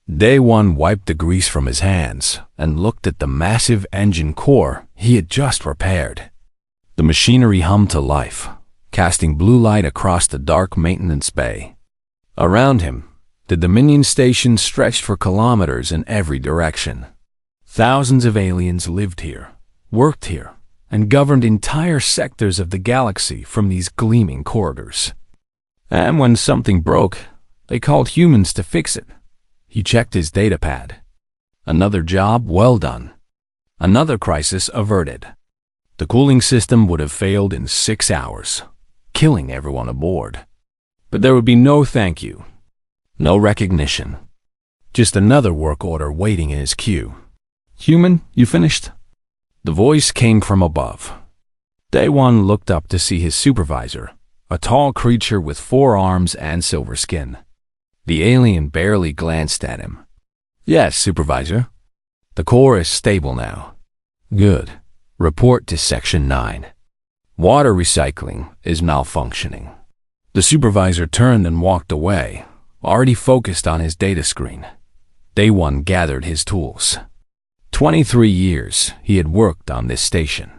Day One wiped the grease from his hands and looked at the massive engine core he had just repaired. The machinery hummed to life, casting blue light across the dark maintenance bay. Around him, the Dominion station stretched for kilometers in every direction. Thousands of aliens lived here, worked here, and governed entire sectors of the galaxy from these gleaming corridors. And when something broke, they called humans to fix it. He checked his datapad. Another job well done. Another crisis averted. The cooling system would have failed in 6 hours, killing everyone aboard. But there would be no thank you, no recognition. Just another work order waiting in his queue. "Human, you finished?" The voice came from above. Day One looked up to see his supervisor, a tall creature with 4 arms and silver skin. The alien barely glanced at him. "Yes, Supervisor. The core is stable now." "Good. Report to Section 9. Water recycling is malfunctioning." The supervisor turned and walked away, already focused on his data screen. Day One gathered his tools. 23 years he had worked on this station.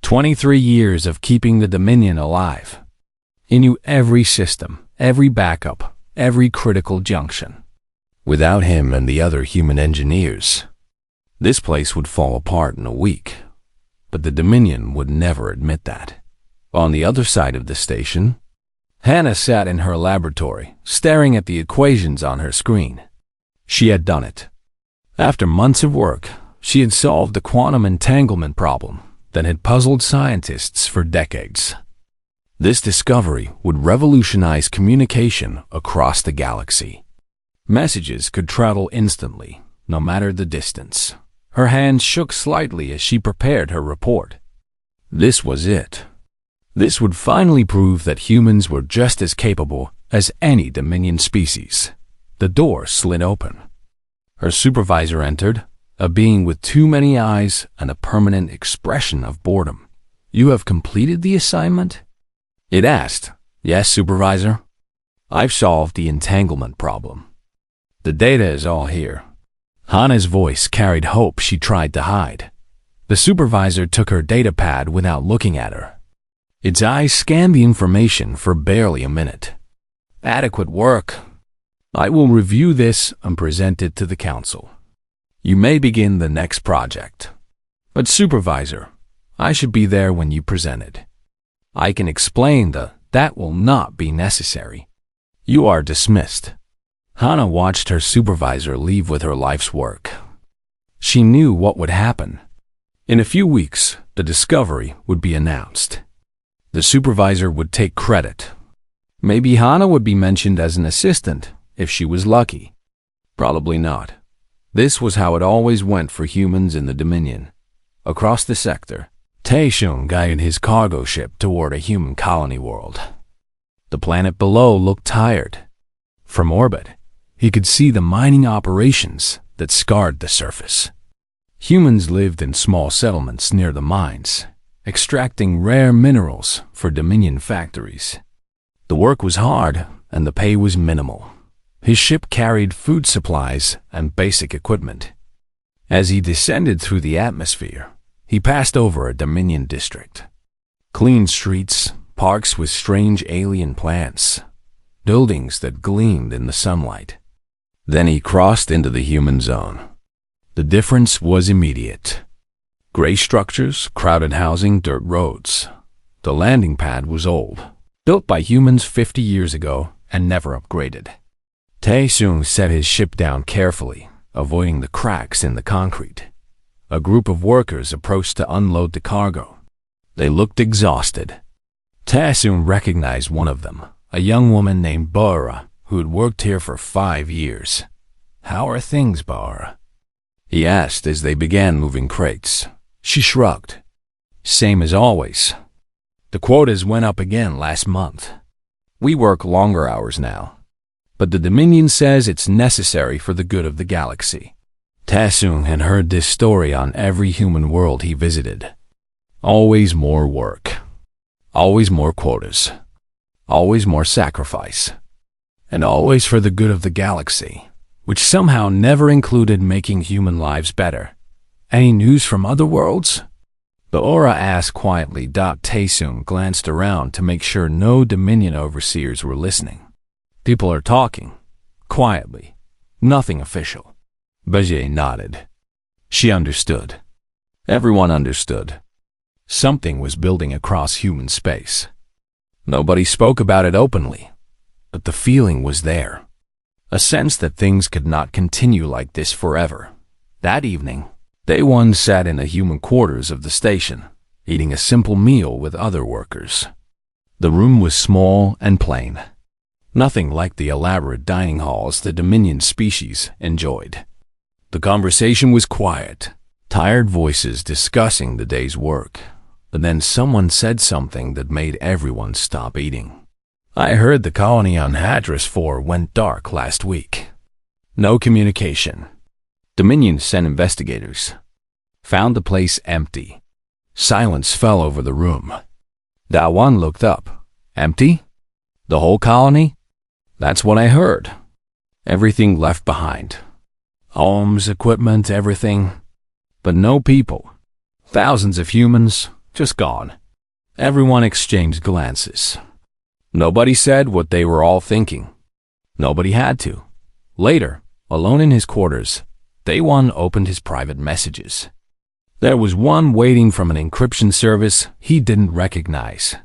23 years of keeping the Dominion alive. He knew every system, every backup, every critical junction. Without him and the other human engineers, this place would fall apart in a week. But the Dominion would never admit that. On the other side of the station, Hannah sat in her laboratory, staring at the equations on her screen. She had done it. After months of work, she had solved the quantum entanglement problem that had puzzled scientists for decades. This discovery would revolutionize communication across the galaxy. Messages could travel instantly, no matter the distance. Her hands shook slightly as she prepared her report. This was it. This would finally prove that humans were just as capable as any Dominion species. The door slid open. Her supervisor entered, a being with too many eyes and a permanent expression of boredom. "You have completed the assignment?" It asked. "Yes, Supervisor. I've solved the entanglement problem. The data is all here." Hannah's voice carried hope she tried to hide. The supervisor took her datapad without looking at her. Its eyes scanned the information for barely a minute. "Adequate work. I will review this and present it to the council. You may begin the next project. But Supervisor, I should be there when you present it. I can explain that will not be necessary. You are dismissed." Hannah watched her supervisor leave with her life's work. She knew what would happen. In a few weeks, the discovery would be announced. The supervisor would take credit. Maybe Hannah would be mentioned as an assistant if she was lucky. Probably not. This was how it always went for humans in the Dominion. Across the sector, Taeshun guided his cargo ship toward a human colony world. The planet below looked tired. From orbit, he could see the mining operations that scarred the surface. Humans lived in small settlements near the mines, extracting rare minerals for Dominion factories. The work was hard and the pay was minimal. His ship carried food supplies and basic equipment. As he descended through the atmosphere, he passed over a Dominion district. Clean streets, parks with strange alien plants, buildings that gleamed in the sunlight. Then he crossed into the human zone. The difference was immediate. Gray structures, crowded housing, dirt roads. The landing pad was old, built by humans 50 years ago and never upgraded. Taeshun set his ship down carefully, avoiding the cracks in the concrete. A group of workers approached to unload the cargo. They looked exhausted. Taeshun recognized one of them, a young woman named Bara, who had worked here for 5 years. "How are things, Bara?" he asked as they began moving crates. She shrugged. "Same as always. The quotas went up again last month. We work longer hours now. But the Dominion says it's necessary for the good of the galaxy." Taeshun had heard this story on every human world he visited. Always more work. Always more quotas. Always more sacrifice. And always for the good of the galaxy. which somehow never included making human lives better. Any news from other worlds? The aura asked quietly. Taesung glanced around to make sure no Dominion overseers were listening. People are talking. Quietly. Nothing official. Baje nodded. She understood. Everyone understood. Something was building across human space. Nobody spoke about it openly, but the feeling was there. A sense that things could not continue like this forever. That evening, Day One sat in the human quarters of the station, eating a simple meal with other workers. The room was small and plain. Nothing like the elaborate dining halls the Dominion species enjoyed. The conversation was quiet, tired voices discussing the day's work. But then someone said something that made everyone stop eating. I heard the colony on HFY went dark last week. No communication. Dominion sent investigators. Found the place empty. Silence fell over the room. Dawan looked up. Empty? The whole colony? That's what I heard. Everything left behind. Homes, equipment, everything. But no people. Thousands of humans, just gone. Everyone exchanged glances. Nobody said what they were all thinking. Nobody had to. Later, alone in his quarters, Day One opened his private messages. There was one waiting from an encryption service he didn't recognize.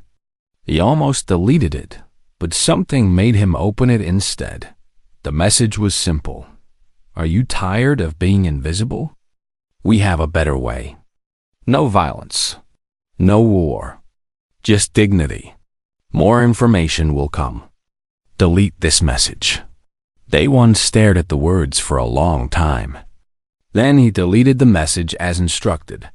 He almost deleted it, but something made him open it instead. The message was simple. Are you tired of being invisible? We have a better way. No violence. No war. Just dignity. More information will come. Delete this message. Day One stared at the words for a long time. Then he deleted the message as instructed.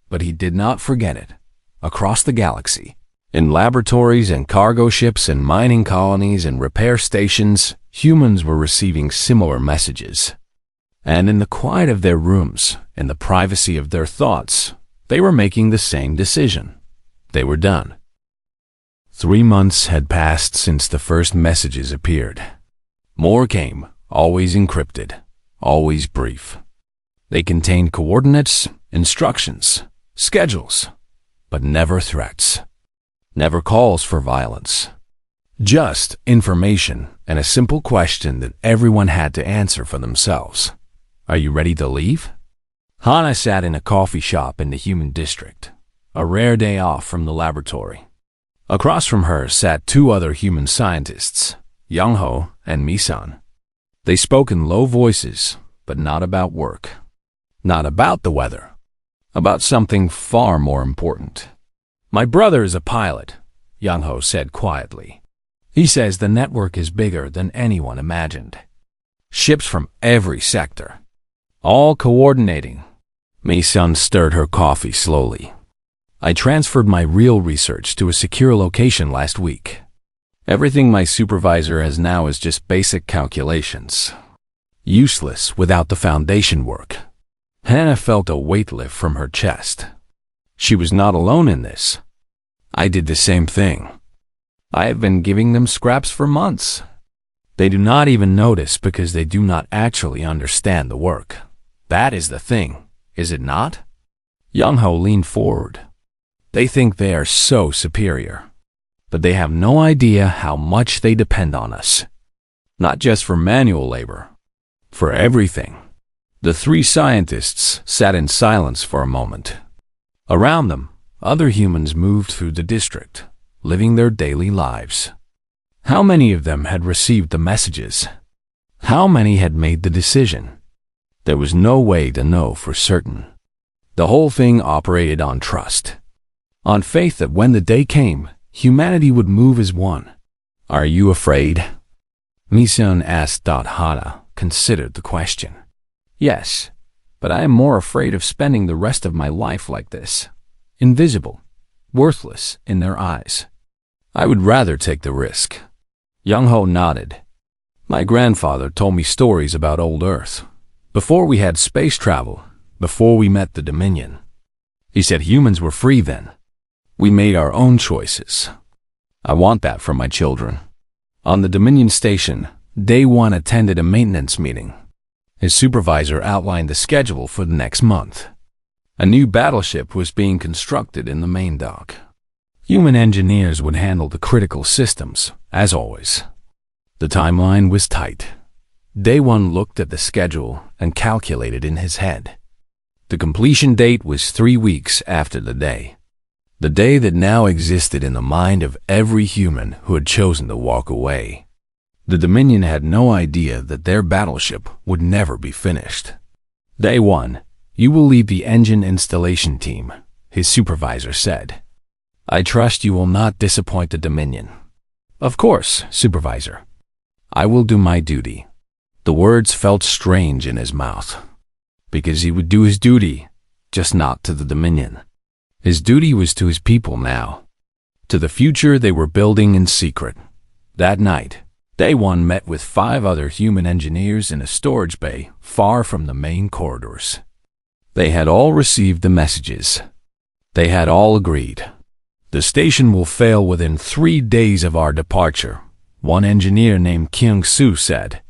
But he did not forget it. Across the galaxy, in laboratories and cargo ships and mining colonies and repair stations, humans were receiving similar messages. And in the quiet of their rooms, in the privacy of their thoughts, they were making the same decision. They were done. 3 months had passed since the first messages appeared. More came, always encrypted, always brief. They contained coordinates, instructions, schedules, but never threats. Never calls for violence. Just information and a simple question that everyone had to answer for themselves. Are you ready to leave? Hana sat in a coffee shop in the human district, a rare day off from the laboratory. Across from her sat 2 other human scientists, Young-ho and Misan. They spoke in low voices, but not about work. Not about the weather. About something far more important. My brother is a pilot, Young-ho said quietly. He says the network is bigger than anyone imagined. Ships from every sector. All coordinating. Misan stirred her coffee slowly. I transferred my real research to a secure location last week. Everything my supervisor has now is just basic calculations. Useless without the foundation work. Hannah felt a weight lift from her chest. She was not alone in this. I did the same thing. I have been giving them scraps for months. They do not even notice because they do not actually understand the work. That is the thing, is it not? Young-ho leaned forward. They think they are so superior, but they have no idea how much they depend on us. Not just for manual labor, for everything. The 3 scientists sat in silence for a moment. Around them, other humans moved through the district, living their daily lives. How many of them had received the messages? How many had made the decision? There was no way to know for certain. The whole thing operated on trust. On faith that when the day came, humanity would move as one. Are you afraid? Misun asked. Hana considered the question. Yes, but I am more afraid of spending the rest of my life like this. Invisible, worthless in their eyes. I would rather take the risk. Young-ho nodded. My grandfather told me stories about old Earth. Before we had space travel, before we met the Dominion. He said humans were free then. We made our own choices. I want that for my children. On the Dominion station, Day One attended a maintenance meeting. His supervisor outlined the schedule for the next month. A new battleship was being constructed in the main dock. Human engineers would handle the critical systems, as always. The timeline was tight. Day one looked at the schedule and calculated in his head. The completion date was 3 weeks after the day that now existed in the mind of every human who had chosen to walk away. The Dominion had no idea that their battleship would never be finished. Day 1, you will lead the engine installation team, his supervisor said. I trust you will not disappoint the Dominion. Of course, supervisor. I will do my duty. The words felt strange in his mouth, because he would do his duty, just not to the Dominion. His duty was to his people now, to the future they were building in secret. That night, Day 1 met with 5 other human engineers in a storage bay far from the main corridors. They had all received the messages. They had all agreed. The station will fail within 3 days of our departure, one engineer named Kyung-soo said.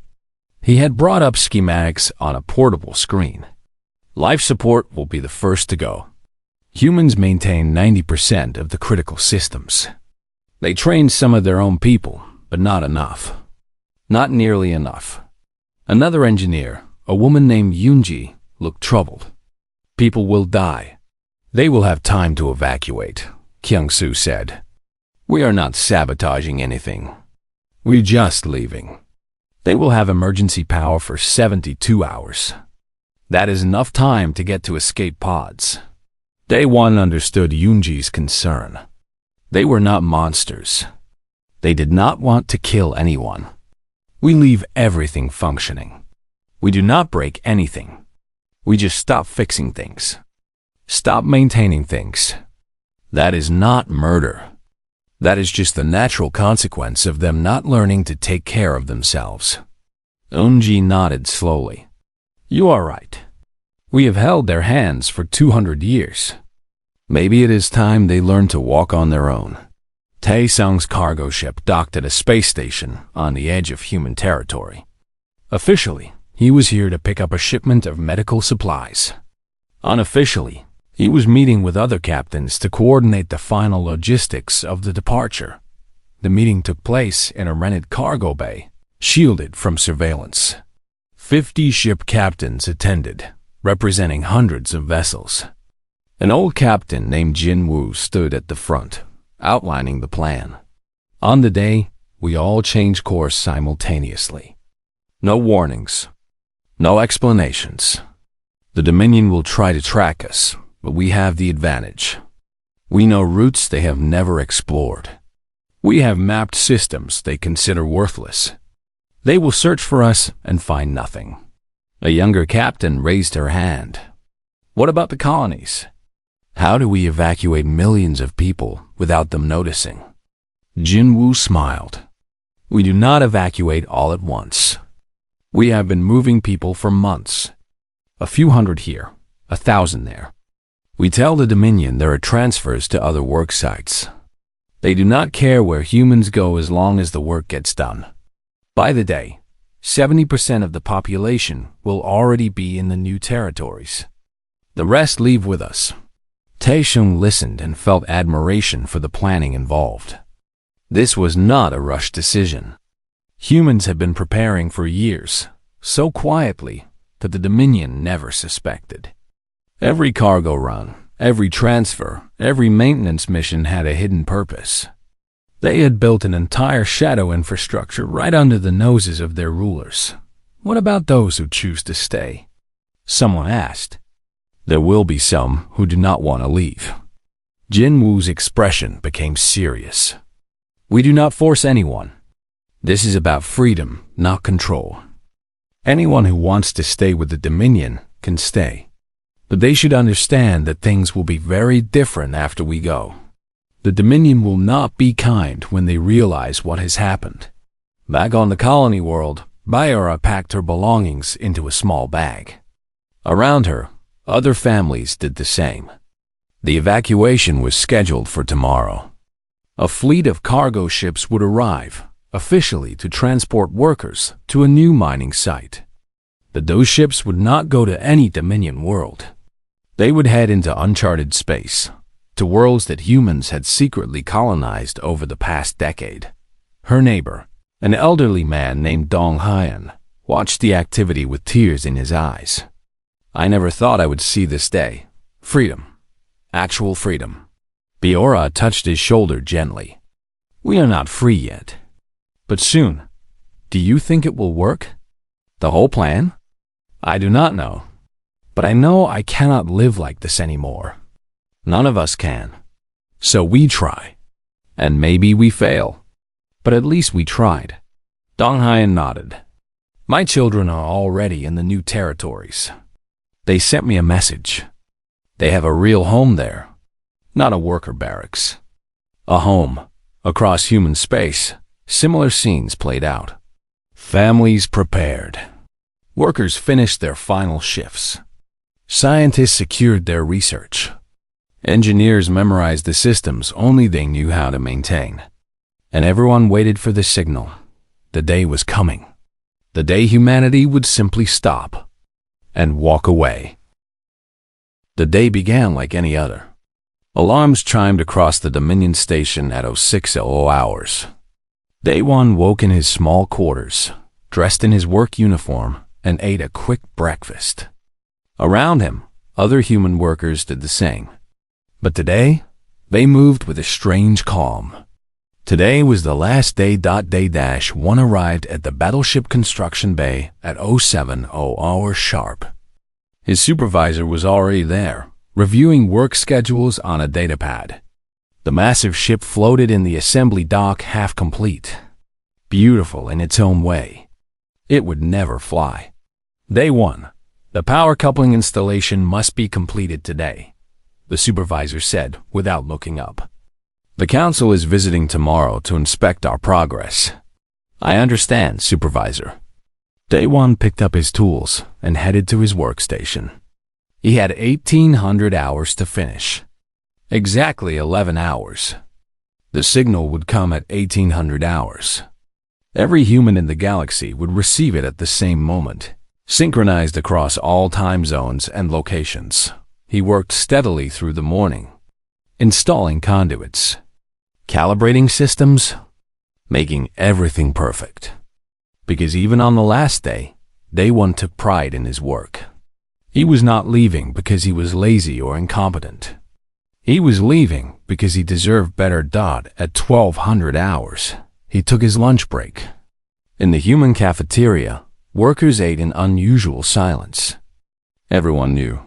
He had brought up schematics on a portable screen. Life support will be the first to go. Humans maintain 90% of the critical systems. They trained some of their own people, but not enough. Not nearly enough. Another engineer, a woman named Yoonji, looked troubled. People will die. They will have time to evacuate, Kyung-soo said. We are not sabotaging anything. We're just leaving. They will have emergency power for 72 hours. That is enough time to get to escape pods. Day 1 understood Yoonji's concern. They were not monsters. They did not want to kill anyone. We leave everything functioning. We do not break anything. We just stop fixing things. Stop maintaining things. That is not murder. That is just the natural consequence of them not learning to take care of themselves. Yoonji nodded slowly. You are right. We have held their hands for 200 years. Maybe it is time they learn to walk on their own. Taesung's cargo ship docked at a space station on the edge of human territory. Officially, he was here to pick up a shipment of medical supplies. Unofficially, he was meeting with other captains to coordinate the final logistics of the departure. The meeting took place in a rented cargo bay, shielded from surveillance. 50 ship captains attended, representing hundreds of vessels. An old captain named Jin Woo stood at the front, outlining the plan. On the day, we all changed course simultaneously. No warnings. No explanations. The Dominion will try to track us, but we have the advantage. We know routes they have never explored. We have mapped systems they consider worthless. They will search for us and find nothing. A younger captain raised her hand. What about the colonies? How do we evacuate millions of people without them noticing? Jin Woo smiled. We do not evacuate all at once. We have been moving people for months. A few hundred here, 1,000 there. We tell the Dominion there are transfers to other work sites. They do not care where humans go as long as the work gets done. By the day, 70% of the population will already be in the new territories. The rest leave with us. Taeshung listened and felt admiration for the planning involved. This was not a rushed decision. Humans had been preparing for years, so quietly that the Dominion never suspected. Every cargo run, every transfer, every maintenance mission had a hidden purpose. They had built an entire shadow infrastructure right under the noses of their rulers. What about those who choose to stay? Someone asked. There will be some who do not want to leave. Jin Woo's expression became serious. We do not force anyone. This is about freedom, not control. Anyone who wants to stay with the Dominion can stay. But they should understand that things will be very different after we go. The Dominion will not be kind when they realize what has happened. Back on the colony world, Bayora packed her belongings into a small bag. Around her, other families did the same. The evacuation was scheduled for tomorrow. A fleet of cargo ships would arrive, officially to transport workers to a new mining site. But those ships would not go to any Dominion world. They would head into uncharted space, to worlds that humans had secretly colonized over the past decade. Her neighbor, an elderly man named Dong Hyan, watched the activity with tears in his eyes. I never thought I would see this day. Freedom. Actual freedom. Biora touched his shoulder gently. We are not free yet. But soon. Do you think it will work? The whole plan? I do not know. But I know I cannot live like this anymore. None of us can. So we try. And maybe we fail. But at least we tried. Dong Hyan nodded. My children are already in the new territories. They sent me a message. They have a real home there. Not a worker barracks. A home. Across human space, similar scenes played out. Families prepared. Workers finished their final shifts. Scientists secured their research. Engineers memorized the systems only they knew how to maintain. And everyone waited for the signal. The day was coming. The day humanity would simply stop and walk away. The day began like any other. Alarms chimed across the Dominion station at 06:00 hours. Day one woke in his small quarters, dressed in his work uniform, and ate a quick breakfast. Around him, other human workers did the same. But today, they moved with a strange calm. Today was the last day. Day-1 arrived at the battleship construction bay at 07:00 hours sharp. His supervisor was already there, reviewing work schedules on a datapad. The massive ship floated in the assembly dock half complete. Beautiful in its own way. It would never fly. Day 1. The power coupling installation must be completed today, the supervisor said without looking up. The council is visiting tomorrow to inspect our progress. I understand, supervisor. Day 1 picked up his tools and headed to his workstation. He had 1,800 hours to finish. Exactly 11 hours. The signal would come at 1,800 hours. Every human in the galaxy would receive it at the same moment, synchronized across all time zones and locations. He worked steadily through the morning, installing conduits, calibrating systems, making everything perfect. Because even on the last day, Day 1 took pride in his work. He was not leaving because he was lazy or incompetent. He was leaving because he deserved better. At 1,200 hours, he took his lunch break. In the human cafeteria, workers ate in unusual silence. Everyone knew.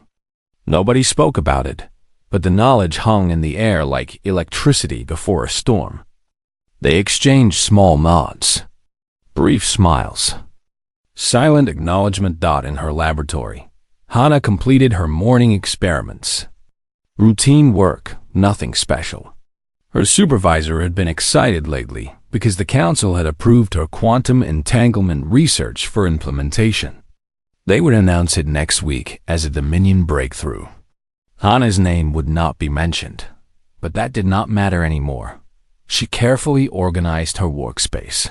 Nobody spoke about it, but the knowledge hung in the air like electricity before a storm. They exchanged small nods, brief smiles, silent acknowledgement. In her laboratory, Hana completed her morning experiments. Routine work, nothing special. Her supervisor had been excited lately because the council had approved her quantum entanglement research for implementation. They would announce it next week as a Dominion breakthrough. Hana's name would not be mentioned, but that did not matter anymore. She carefully organized her workspace.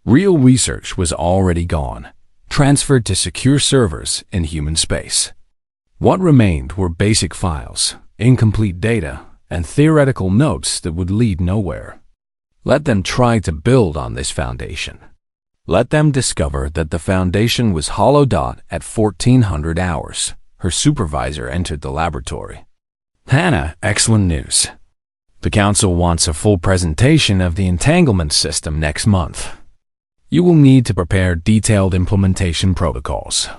Real research was already gone, transferred to secure servers in human space. What remained were basic files, incomplete data, and theoretical notes that would lead nowhere. Let them try to build on this foundation. Let them discover that the foundation was hollow. At 1,400 hours, her supervisor entered the laboratory. Hana, excellent news. The council wants a full presentation of the entanglement system next month. You will need to prepare detailed implementation protocols.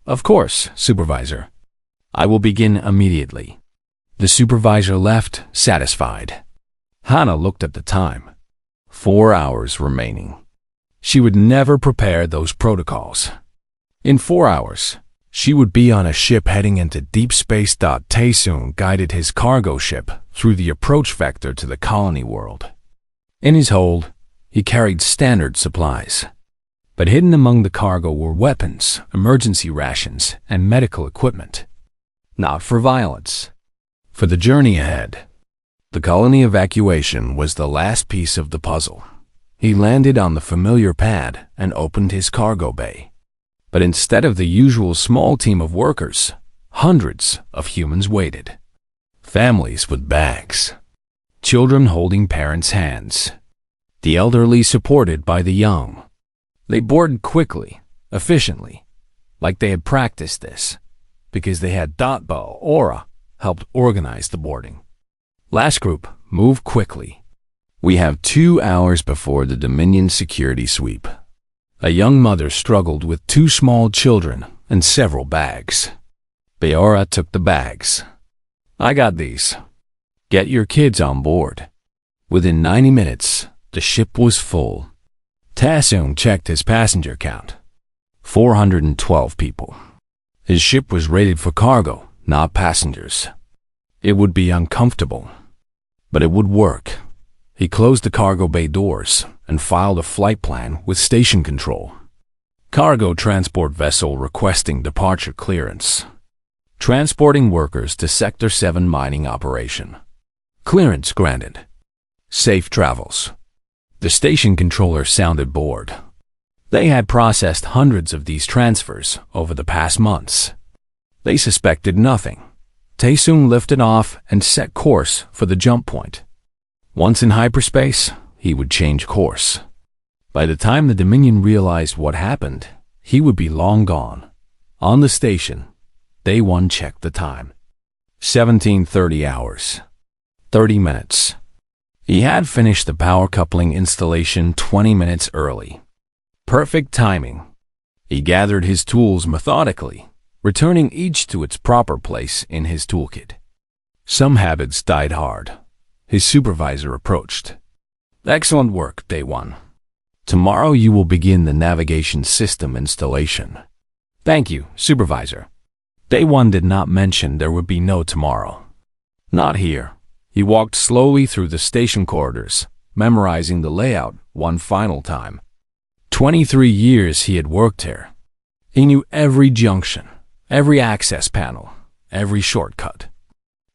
Of course, supervisor. I will begin immediately. The supervisor left, satisfied. Hana looked at the time. 4 hours remaining. She would never prepare those protocols. In 4 hours, she would be on a ship heading into deep space. Taesoon guided his cargo ship through the approach vector to the colony world. In his hold, he carried standard supplies. But hidden among the cargo were weapons, emergency rations, and medical equipment. Not for violence. For the journey ahead. The colony evacuation was the last piece of the puzzle. He landed on the familiar pad and opened his cargo bay. But instead of the usual small team of workers, hundreds of humans waited. Families with bags, children holding parents' hands, the elderly supported by the young. They boarded quickly, efficiently, like they had practiced this, because they had Dotbo Aura helped organize the boarding. Last group, move quickly. We have 2 hours before the Dominion security sweep. A young mother struggled with 2 small children and several bags. Beora took the bags. I got these. Get your kids on board. Within 90 minutes, the ship was full. Tassoon checked his passenger count. 412 people. His ship was rated for cargo, not passengers. It would be uncomfortable, but it would work. He closed the cargo bay doors and filed a flight plan with station control. Cargo transport vessel requesting departure clearance. Transporting workers to Sector 7 mining operation. Clearance granted. Safe travels. The station controller sounded bored. They had processed hundreds of these transfers over the past months. They suspected nothing. Taesung lifted off and set course for the jump point. Once in hyperspace, he would change course. By the time the Dominion realized what happened, he would be long gone. On the station, Day 1 checked the time. 17:30 hours. 30 minutes. He had finished the power coupling installation 20 minutes early. Perfect timing. He gathered his tools methodically, returning each to its proper place in his toolkit. Some habits died hard. His supervisor approached. Excellent work, Day 1. Tomorrow you will begin the navigation system installation. Thank you, Supervisor. Day 1 did not mention there would be no tomorrow. Not here. He walked slowly through the station corridors, memorizing the layout one final time. 23 years he had worked here. He knew every junction, every access panel, every shortcut.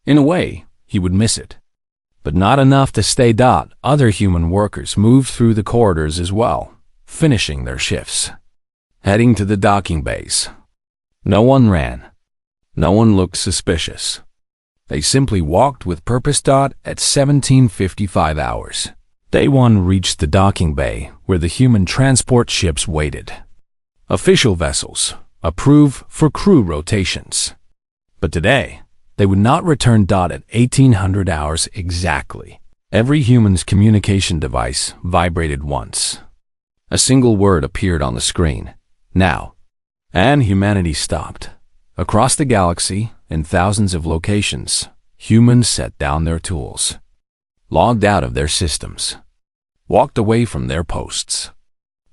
In a way, he would miss it. But not enough to stay. Other human workers moved through the corridors as well, finishing their shifts. Heading to the docking bays. No one ran. No one looked suspicious. They simply walked with purpose. At 17:55 hours, Day 1 reached the docking bay where the human transport ships waited. Official vessels, approved for crew rotations. But today, they would not return. At 1800 hours exactly, every human's communication device vibrated once. A single word appeared on the screen. Now. And humanity stopped. Across the galaxy, in thousands of locations, humans set down their tools, logged out of their systems, walked away from their posts.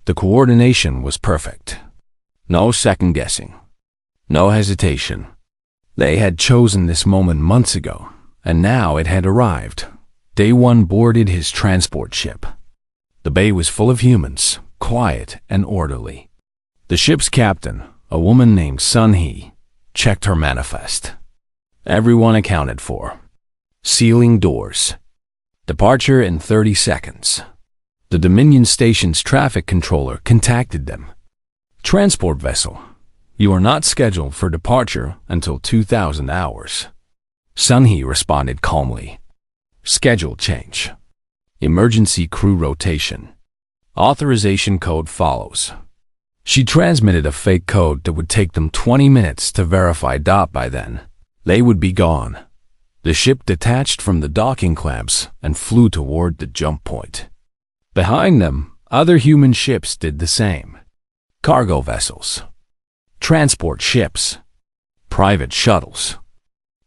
The coordination was perfect. No second guessing. No hesitation. They had chosen this moment months ago, and now it had arrived. Day 1 boarded his transport ship. The bay was full of humans, quiet and orderly. The ship's captain, a woman named Sun-hee, checked her manifest. Everyone accounted for. Sealing doors. Departure in 30 seconds. The Dominion Station's traffic controller contacted them. Transport vessel, you are not scheduled for departure until 2000 hours. Sun-hee responded calmly. Schedule change. Emergency crew rotation. Authorization code follows. She transmitted a fake code that would take them 20 minutes to verify. By then, they would be gone. The ship detached from the docking clamps and flew toward the jump point. Behind them, other human ships did the same. Cargo vessels, transport ships, private shuttles,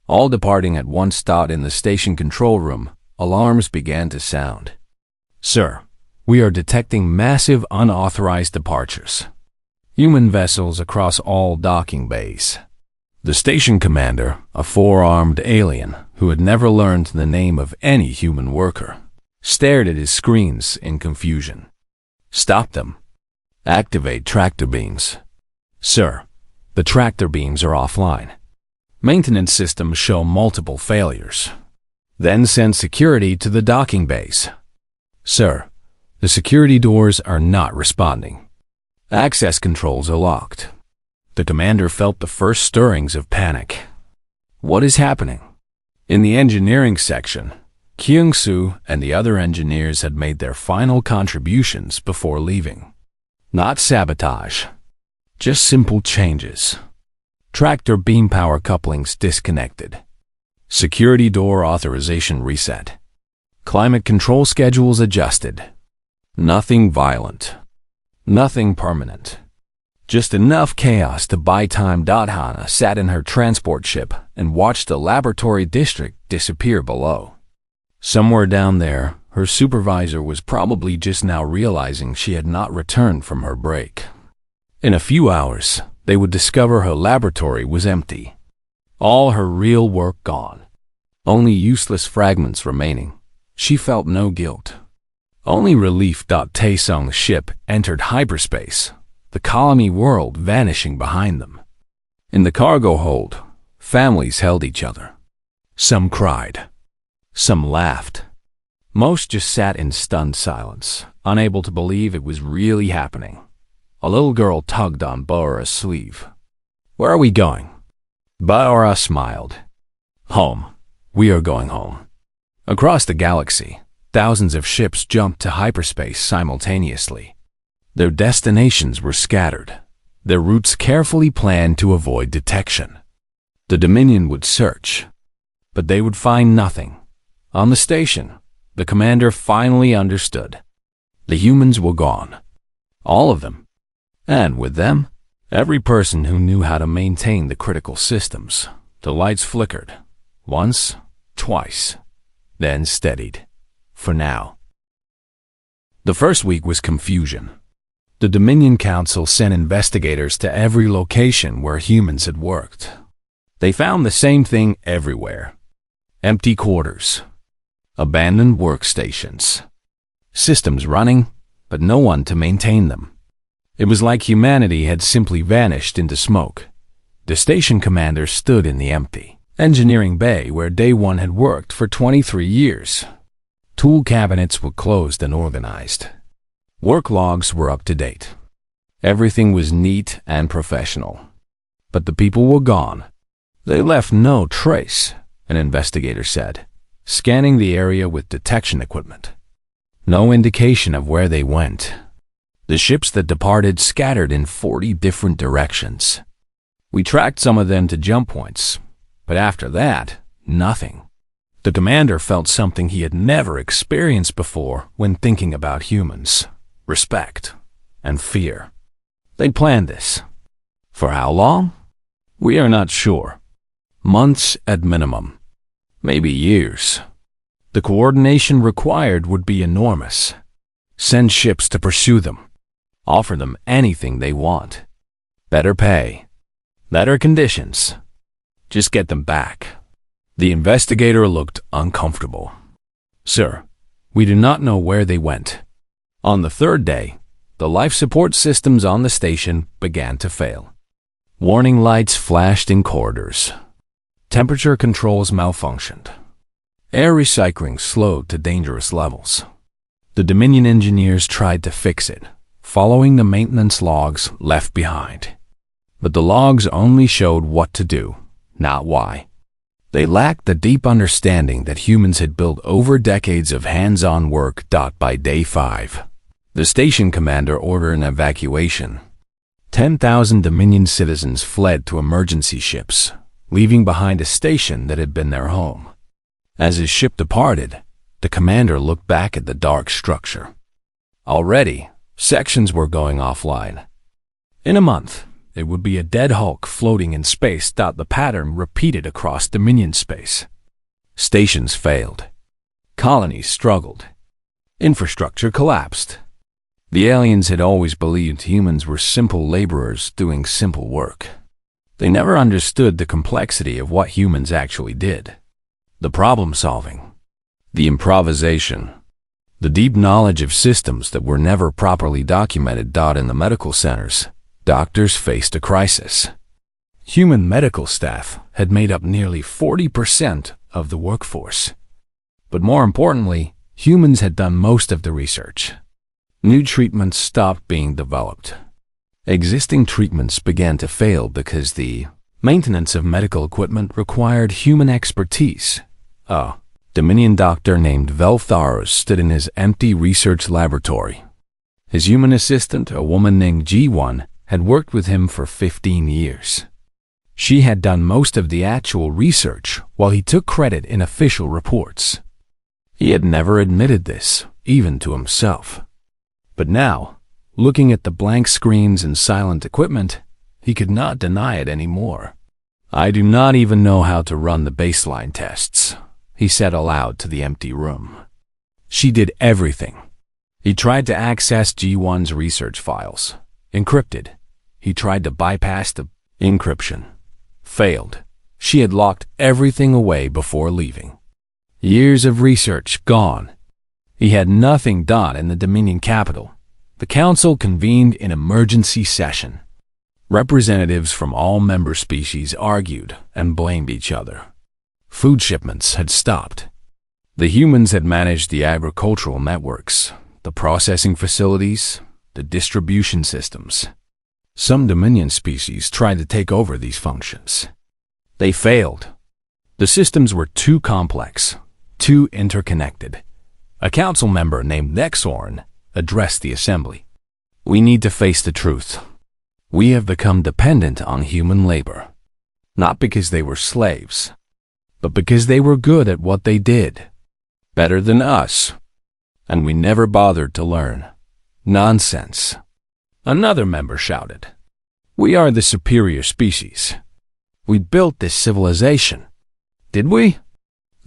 all departing at once. In the station control room, alarms began to sound. Sir, we are detecting massive unauthorized departures. Human vessels across all docking bays. The station commander, a four-armed alien who had never learned the name of any human worker, stared at his screens in confusion. Stop them. Activate tractor beams. Sir, the tractor beams are offline. Maintenance systems show multiple failures. Then send security to the docking bays. Sir, the security doors are not responding. Access controls are locked. The commander felt the first stirrings of panic. What is happening? In the engineering section, Kyung-soo and the other engineers had made their final contributions before leaving. Not sabotage, just simple changes. Tractor beam power couplings disconnected. Security door authorization reset. Climate control schedules adjusted. Nothing violent. Nothing permanent. Just enough chaos to buy time. Hana sat in her transport ship and watched the laboratory district disappear below. Somewhere down there, her supervisor was probably just now realizing she had not returned from her break. In a few hours, they would discover her laboratory was empty. All her real work gone. Only useless fragments remaining. She felt no guilt. Only relief. Taesung's ship entered hyperspace, the colony world vanishing behind them. In the cargo hold, families held each other. Some cried. Some laughed. Most just sat in stunned silence, unable to believe it was really happening. A little girl tugged on Baora's sleeve. "Where are we going?" Baora smiled. "Home. We are going home." Across the galaxy, thousands of ships jumped to hyperspace simultaneously. Their destinations were scattered, their routes carefully planned to avoid detection. The Dominion would search, but they would find nothing. On the station, the commander finally understood. The humans were gone. All of them. And with them, every person who knew how to maintain the critical systems. The lights flickered. Once, twice, then steadied. For now. The first week was confusion. The Dominion Council sent investigators to every location where humans had worked. They found the same thing everywhere. Empty quarters. Abandoned workstations. Systems running, but no one to maintain them. It was like humanity had simply vanished into smoke. The station commander stood in the empty engineering bay where Day One had worked for 23 years. Tool cabinets were closed and organized. Work logs were up to date. Everything was neat and professional. But the people were gone. They left no trace, an investigator said, scanning the area with detection equipment. No indication of where they went. The ships that departed scattered in 40 different directions. We tracked some of them to jump points, but after that, nothing. The commander felt something he had never experienced before when thinking about humans: respect and fear. They'd planned this. For how long? We are not sure. Months at minimum. Maybe years. The coordination required would be enormous. Send ships to pursue them. Offer them anything they want. Better pay. Better conditions. Just get them back. The investigator looked uncomfortable. "Sir, we do not know where they went." On the third day, the life support systems on the station began to fail. Warning lights flashed in corridors. Temperature controls malfunctioned. Air recycling slowed to dangerous levels. The Dominion engineers tried to fix it, following the maintenance logs left behind. But the logs only showed what to do, not why. They lacked the deep understanding that humans had built over decades of hands-on work. By day 5, the station commander ordered an evacuation. 10,000 Dominion citizens fled to emergency ships, leaving behind a station that had been their home. As his ship departed, the commander looked back at the dark structure. Already, sections were going offline. In a month, it would be a dead hulk floating in space. The pattern repeated across Dominion space. Stations failed. Colonies struggled. Infrastructure collapsed. The aliens had always believed humans were simple laborers doing simple work. They never understood the complexity of what humans actually did. The problem-solving. The improvisation. The deep knowledge of systems that were never properly documented. In the medical centers, doctors faced a crisis. Human medical staff had made up nearly 40% of the workforce. But more importantly, humans had done most of the research. New treatments stopped being developed. Existing treatments began to fail because the maintenance of medical equipment required human expertise. A Dominion doctor named Veltharos stood in his empty research laboratory. His human assistant, a woman named G1, had worked with him for 15 years. She had done most of the actual research while he took credit in official reports. He had never admitted this, even to himself. But now, looking at the blank screens and silent equipment, he could not deny it anymore. "I do not even know how to run the baseline tests," he said aloud to the empty room. She did everything. He tried to access G1's research files. Encrypted. He tried to bypass the encryption. Failed. She had locked everything away before leaving. Years of research gone. He had nothing done in the Dominion capital. The council convened an emergency session. Representatives from all member species argued and blamed each other. Food shipments had stopped. The humans had managed the agricultural networks, the processing facilities, the distribution systems. Some Dominion species tried to take over these functions. They failed. The systems were too complex, too interconnected. A council member named Nexorn addressed the assembly. "We need to face the truth. We have become dependent on human labor, not because they were slaves, but because they were good at what they did, better than us, and we never bothered to learn. Nonsense." Another member shouted, "We are the superior species. We built this civilization. Did we?"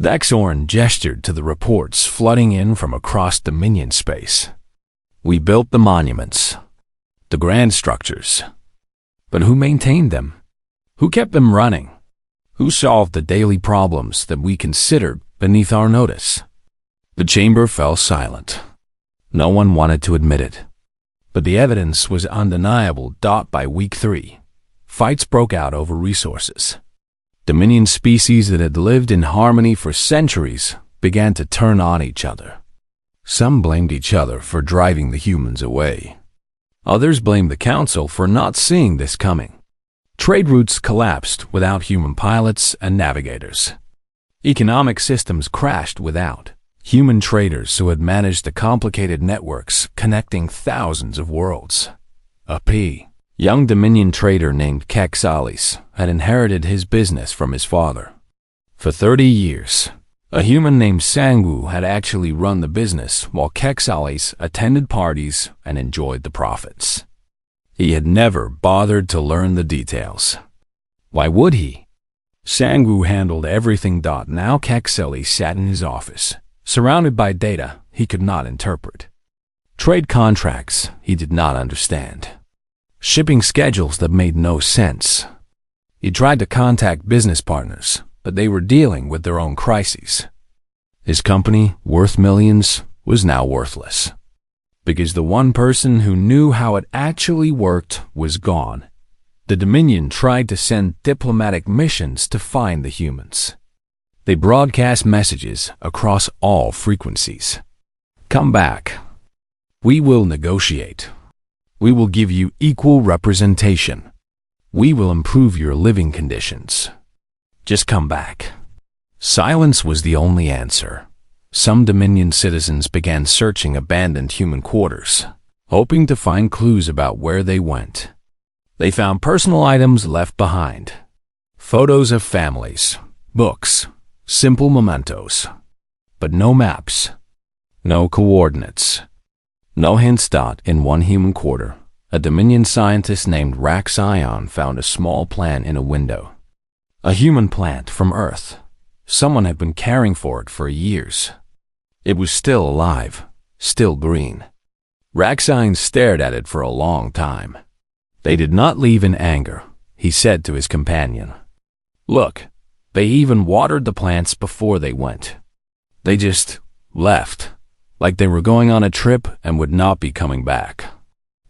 Nexorn gestured to the reports flooding in from across Dominion space. "We built the monuments, the grand structures. But who maintained them? Who kept them running? Who solved the daily problems that we considered beneath our notice?" The chamber fell silent. No one wanted to admit it. But the evidence was undeniable. By week 3, fights broke out over resources. Dominion species that had lived in harmony for centuries began to turn on each other. Some blamed each other for driving the humans away. Others blamed the council for not seeing this coming. Trade routes collapsed without human pilots and navigators. Economic systems crashed without human traders who had managed the complicated networks connecting thousands of worlds. A young Dominion trader named Kexalis had inherited his business from his father. For 30 years, a human named Sangu had actually run the business while Kexalis attended parties and enjoyed the profits. He had never bothered to learn the details. Why would he? Sangu handled everything. Now Kexalis sat in his office, surrounded by data he could not interpret. Trade contracts he did not understand. Shipping schedules that made no sense. He tried to contact business partners, but they were dealing with their own crises. His company, worth millions, was now worthless. Because the one person who knew how it actually worked was gone. The Dominion tried to send diplomatic missions to find the humans. They broadcast messages across all frequencies. "Come back. We will negotiate. We will give you equal representation. We will improve your living conditions. Just come back." Silence was the only answer. Some Dominion citizens began searching abandoned human quarters, hoping to find clues about where they went. They found personal items left behind. Photos of families, books, simple mementos. But no maps, no coordinates, no hints. In one human quarter, a Dominion scientist named Raxion found a small plant in a window. A human plant from Earth. Someone had been caring for it for years. It was still alive, still green. Raxion stared at it for a long time. "They did not leave in anger," he said to his companion. "Look, they even watered the plants before they went. They just left, like they were going on a trip and would not be coming back."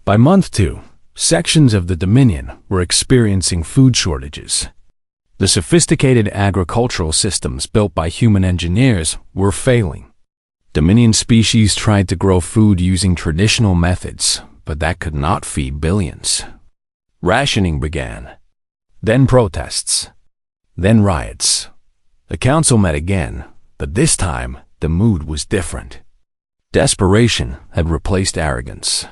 By month 2, sections of the Dominion were experiencing food shortages. The sophisticated agricultural systems built by human engineers were failing. Dominion species tried to grow food using traditional methods, but that could not feed billions. Rationing began. Then protests. Then riots. The council met again, but this time the mood was different. Desperation had replaced arrogance.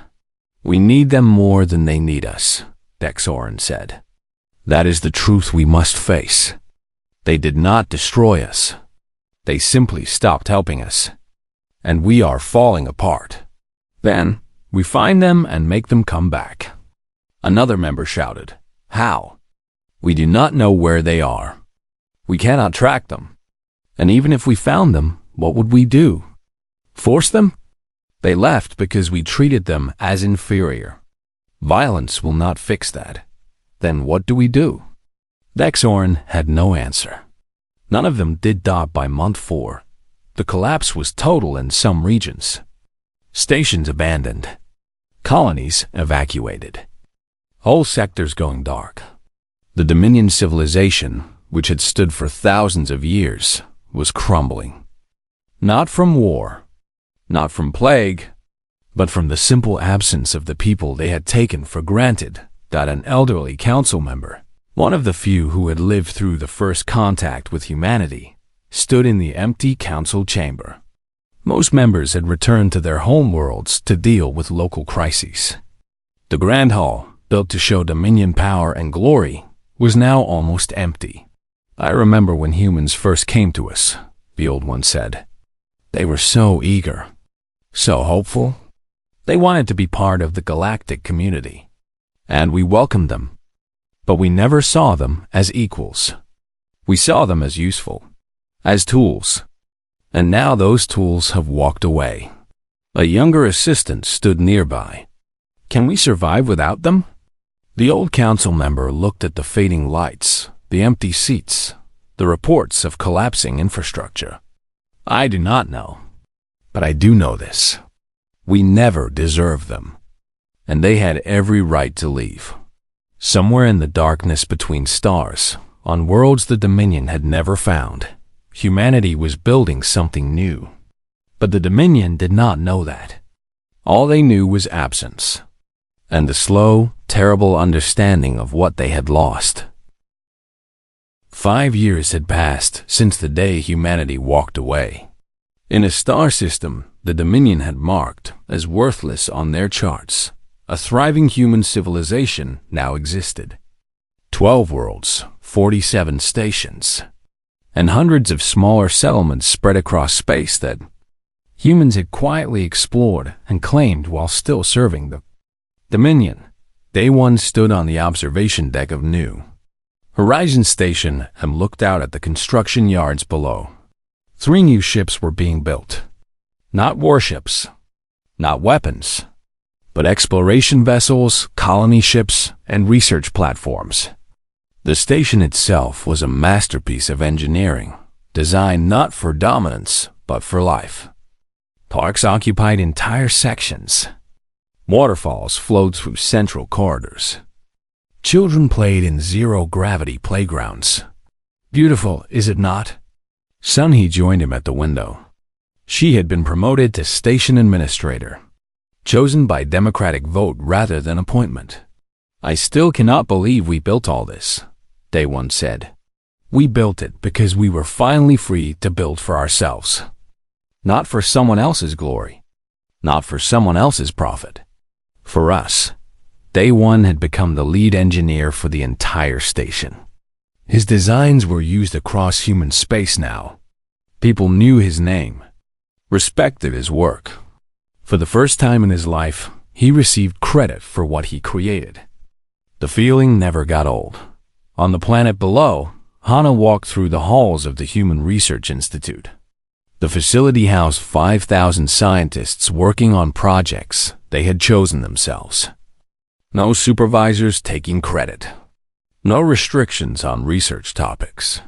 "We need them more than they need us," Dexorin said. "That is the truth we must face. They did not destroy us. They simply stopped helping us. And we are falling apart. Then we find them and make them come back." Another member shouted, "How? We do not know where they are. We cannot track them. And even if we found them, what would we do? Force them? They left because we treated them as inferior. Violence will not fix that. Then what do we do?" Dexorin had no answer. None of them did. By month 4, the collapse was total in some regions. Stations abandoned. Colonies evacuated. Whole sectors going dark. The Dominion civilization, which had stood for thousands of years, was crumbling. Not from war, not from plague, but from the simple absence of the people they had taken for granted. An elderly council member, one of the few who had lived through the first contact with humanity, stood in the empty council chamber. Most members had returned to their homeworlds to deal with local crises. The Grand Hall, built to show Dominion power and glory, was now almost empty. "I remember when humans first came to us," the old one said. "They were so eager, so hopeful. They wanted to be part of the galactic community. And we welcomed them. But we never saw them as equals. We saw them as useful, as tools. And now those tools have walked away." A younger assistant stood nearby. "Can we survive without them?" The old council member looked at the fading lights, the empty seats, the reports of collapsing infrastructure. "I do not know. But I do know this. We never deserved them. And they had every right to leave." Somewhere in the darkness between stars, on worlds the Dominion had never found, humanity was building something new. But the Dominion did not know that. All they knew was absence, and the slow, terrible understanding of what they had lost. 5 years had passed since the day humanity walked away. In a star system the Dominion had marked as worthless on their charts, a thriving human civilization now existed. 12 worlds, 47 stations, and hundreds of smaller settlements spread across space that humans had quietly explored and claimed while still serving the Dominion. Day 1 stood on the observation deck of New Horizon Station and looked out at the construction yards below. 3 new ships were being built. Not warships, not weapons, but exploration vessels, colony ships, and research platforms. The station itself was a masterpiece of engineering, designed not for dominance, but for life. Parks occupied entire sections. Waterfalls flowed through central corridors. Children played in zero-gravity playgrounds. Beautiful, is it not? Sunhee joined him at the window. She had been promoted to station administrator, chosen by democratic vote rather than appointment. "I still cannot believe we built all this," Day 1 said. "We built it because we were finally free to build for ourselves. Not for someone else's glory, not for someone else's profit. For us." Day 1 had become the lead engineer for the entire station. His designs were used across human space now. People knew his name, respected his work. For the first time in his life, he received credit for what he created. The feeling never got old. On the planet below, Hana walked through the halls of the Human Research Institute. The facility housed 5,000 scientists working on projects they had chosen themselves. No supervisors taking credit. No restrictions on research topics.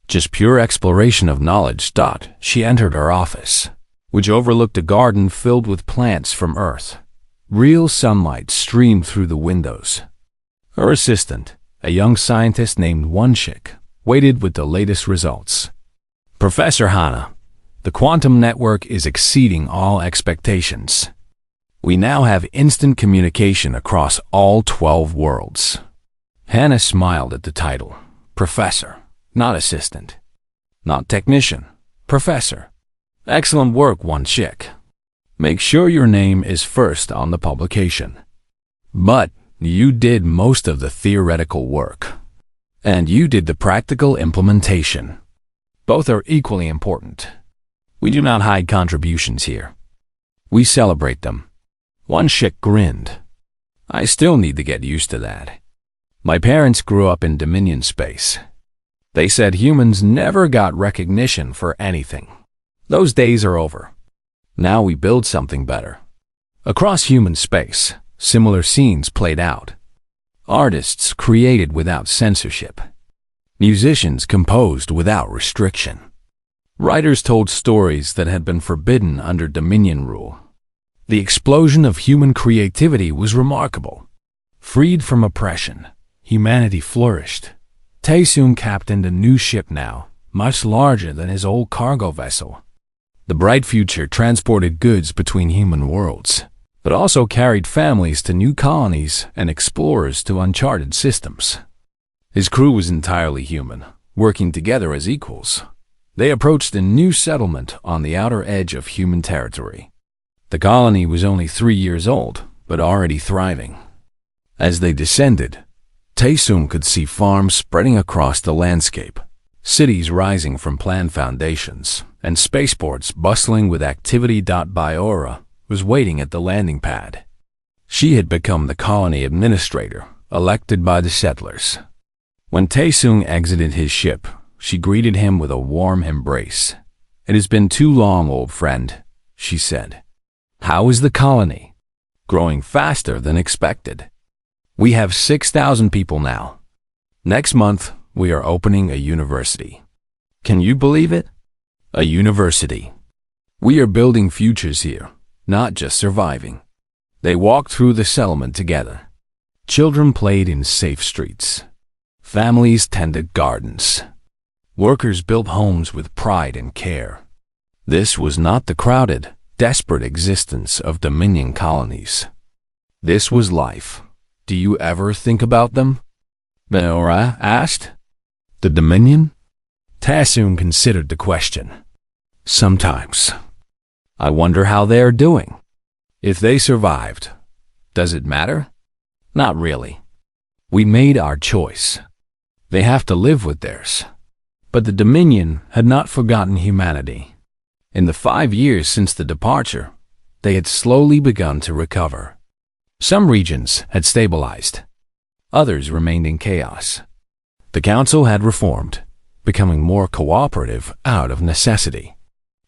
Just pure exploration of knowledge. She entered her office, which overlooked a garden filled with plants from Earth. Real sunlight streamed through the windows. Her assistant, a young scientist named Wonshik, waited with the latest results. "Professor Hana, the quantum network is exceeding all expectations. We now have instant communication across all 12 worlds. Hannah smiled at the title. Professor, not assistant. Not technician, professor. Excellent work, one chick. Make sure your name is first on the publication. But you did most of the theoretical work. And you did the practical implementation. Both are equally important. We do not hide contributions here. We celebrate them. One chick grinned. I still need to get used to that. My parents grew up in Dominion space. They said humans never got recognition for anything. Those days are over. Now we build something better. Across human space, similar scenes played out. Artists created without censorship. Musicians composed without restriction. Writers told stories that had been forbidden under Dominion rule. The explosion of human creativity was remarkable. Freed from oppression, humanity flourished. Taesung captained a new ship now, much larger than his old cargo vessel. The bright future transported goods between human worlds, but also carried families to new colonies and explorers to uncharted systems. His crew was entirely human, working together as equals. They approached a new settlement on the outer edge of human territory. The colony was only 3 years old, but already thriving. As they descended, Taesung could see farms spreading across the landscape, cities rising from planned foundations, and spaceports bustling with activity. Biora was waiting at the landing pad. She had become the colony administrator, elected by the settlers. When Taesung exited his ship, she greeted him with a warm embrace. "It has been too long, old friend," she said. "How is the colony?" "Growing faster than expected. We have 6,000 people now. Next month, we are opening a university." "Can you believe it? A university. We are building futures here, not just surviving." They walked through the settlement together. Children played in safe streets. Families tended gardens. Workers built homes with pride and care. This was not the crowded, desperate existence of Dominion colonies. This was life. "Do you ever think about them?" Benora asked. "The Dominion?" Taesung considered the question. "Sometimes. I wonder how they are doing. If they survived, does it matter? Not really. We made our choice. They have to live with theirs." But the Dominion had not forgotten humanity. In the 5 years since the departure, they had slowly begun to recover. Some regions had stabilized. Others remained in chaos. The council had reformed, becoming more cooperative out of necessity.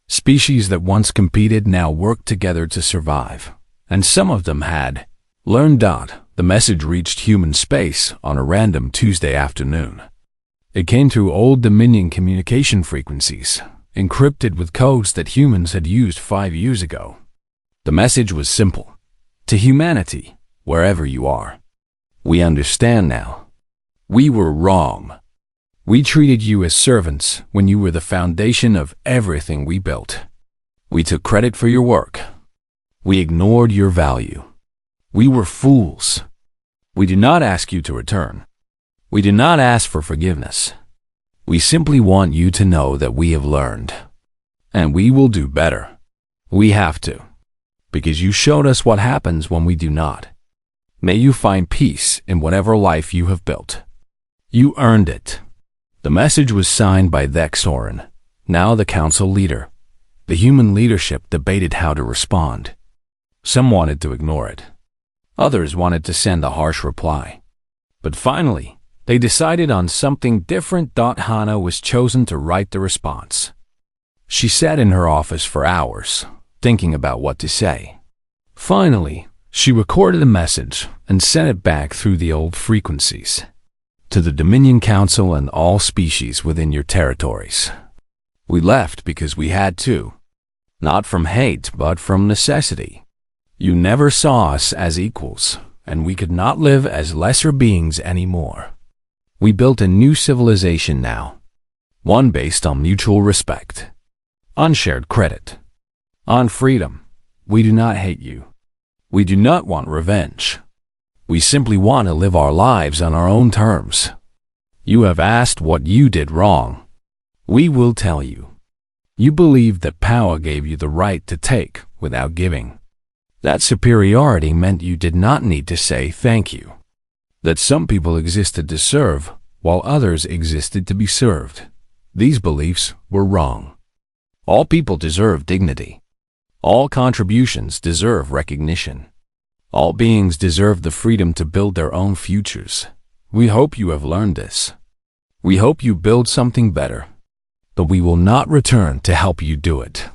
Species that once competed now worked together to survive, and some of them had learned. The message reached human space on a random Tuesday afternoon. It came through old Dominion communication frequencies, encrypted with codes that humans had used 5 years ago. The message was simple. To humanity, wherever you are. We understand now. We were wrong. We treated you as servants when you were the foundation of everything we built. We took credit for your work. We ignored your value. We were fools. We do not ask you to return. We do not ask for forgiveness. We simply want you to know that we have learned. And we will do better. We have to. Because you showed us what happens when we do not. May you find peace in whatever life you have built. You earned it. The message was signed by Thexorin, now the council leader. The human leadership debated how to respond. Some wanted to ignore it. Others wanted to send a harsh reply. But finally, they decided on something different. Hana was chosen to write the response. She sat in her office for hours, thinking about what to say. Finally, she recorded a message and sent it back through the old frequencies. To the Dominion Council and all species within your territories. We left because we had to. Not from hate, but from necessity. You never saw us as equals, and we could not live as lesser beings anymore. We built a new civilization now. One based on mutual respect. On shared credit. On freedom. We do not hate you. We do not want revenge. We simply want to live our lives on our own terms. You have asked what you did wrong. We will tell you. You believed that power gave you the right to take without giving. That superiority meant you did not need to say thank you. That some people existed to serve, while others existed to be served. These beliefs were wrong. All people deserve dignity. All contributions deserve recognition. All beings deserve the freedom to build their own futures. We hope you have learned this. We hope you build something better. But we will not return to help you do it.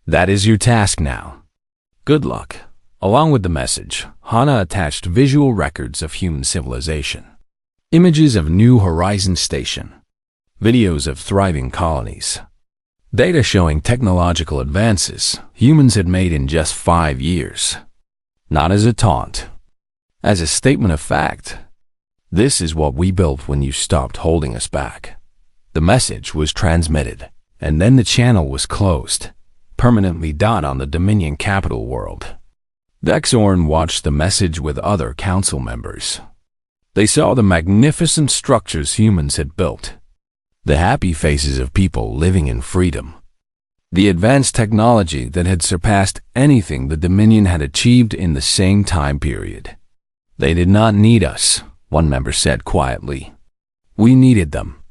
That is your task now. Good luck. Along with the message, Hana attached visual records of human civilization. Images of New Horizons Station. Videos of thriving colonies. Data showing technological advances humans had made in just 5 years. Not as a taunt. As a statement of fact. This is what we built when you stopped holding us back. The message was transmitted, and then the channel was closed, permanently on the Dominion capital world. Dexorn watched the message with other council members. They saw the magnificent structures humans had built, the happy faces of people living in freedom, the advanced technology that had surpassed anything the Dominion had achieved in the same time period. They did not need us, one member said quietly. We needed them.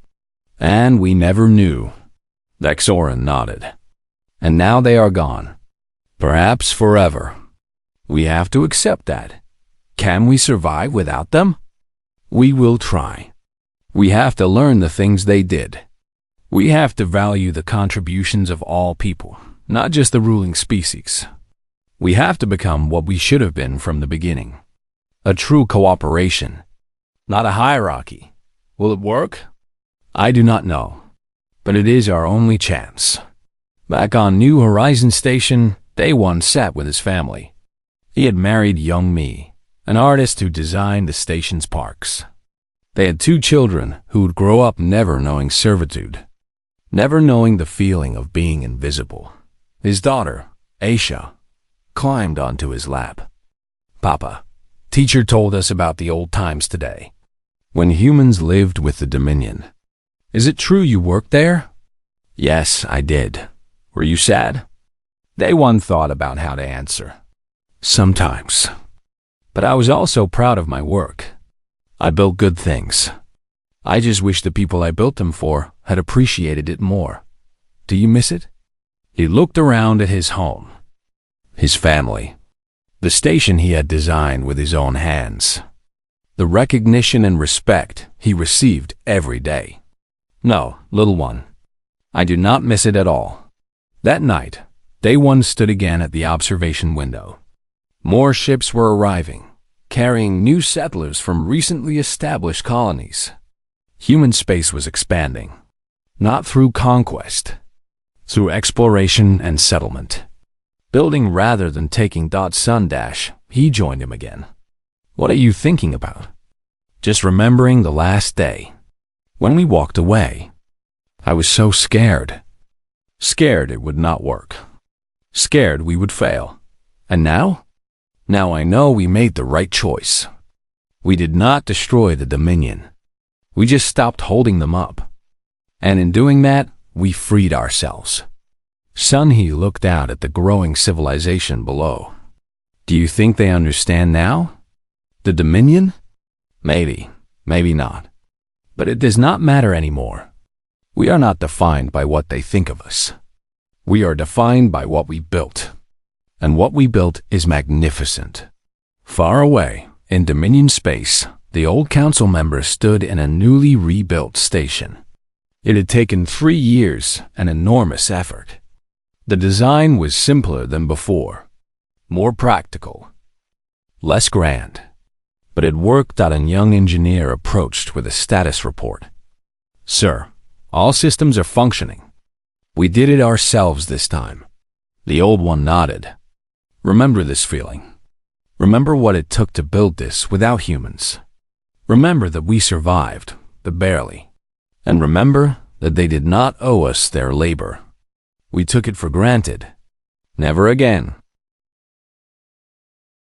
And we never knew. Dexoran nodded. And now they are gone. Perhaps forever. We have to accept that. Can we survive without them? We will try. We have to learn the things they did. We have to value the contributions of all people, not just the ruling species. We have to become what we should have been from the beginning. A true cooperation, not a hierarchy. Will it work? I do not know, but it is our only chance. Back on New Horizons Station, Day One sat with his family. He had married Young Mi, an artist who designed the station's parks. They had 2 children who would grow up never knowing servitude, never knowing the feeling of being invisible. His daughter, Aisha, climbed onto his lap. Papa, teacher told us about the old times today, when humans lived with the Dominion. Is it true you worked there? Yes, I did. Were you sad? Day One thought about how to answer. Sometimes. But I was also proud of my work. I built good things. I just wish the people I built them for had appreciated it more. Do you miss it? He looked around at his home, his family, the station he had designed with his own hands, the recognition and respect he received every day. No, little one, I do not miss it at all. That night, Day One stood again at the observation window. More ships were arriving, carrying new settlers from recently established colonies. Human space was expanding, not through conquest, through exploration and settlement. Building rather than taking. Sundash, he joined him again. What are you thinking about? Just remembering the last day. When we walked away, I was so scared. Scared it would not work. Scared we would fail. And now? Now I know we made the right choice. We did not destroy the Dominion. We just stopped holding them up. And in doing that, we freed ourselves. Sunhee looked out at the growing civilization below. Do you think they understand now? The Dominion? Maybe, maybe not. But it does not matter anymore. We are not defined by what they think of us. We are defined by what we built. And what we built is magnificent. Far away, in Dominion space, the old council member stood in a newly rebuilt station. It had taken 3 years and enormous effort. The design was simpler than before, more practical, less grand. But it worked that a young engineer approached with a status report. Sir, all systems are functioning. We did it ourselves this time. The old one nodded. Remember this feeling. Remember what it took to build this without humans. Remember that we survived, but barely. And remember that they did not owe us their labor. We took it for granted. Never again.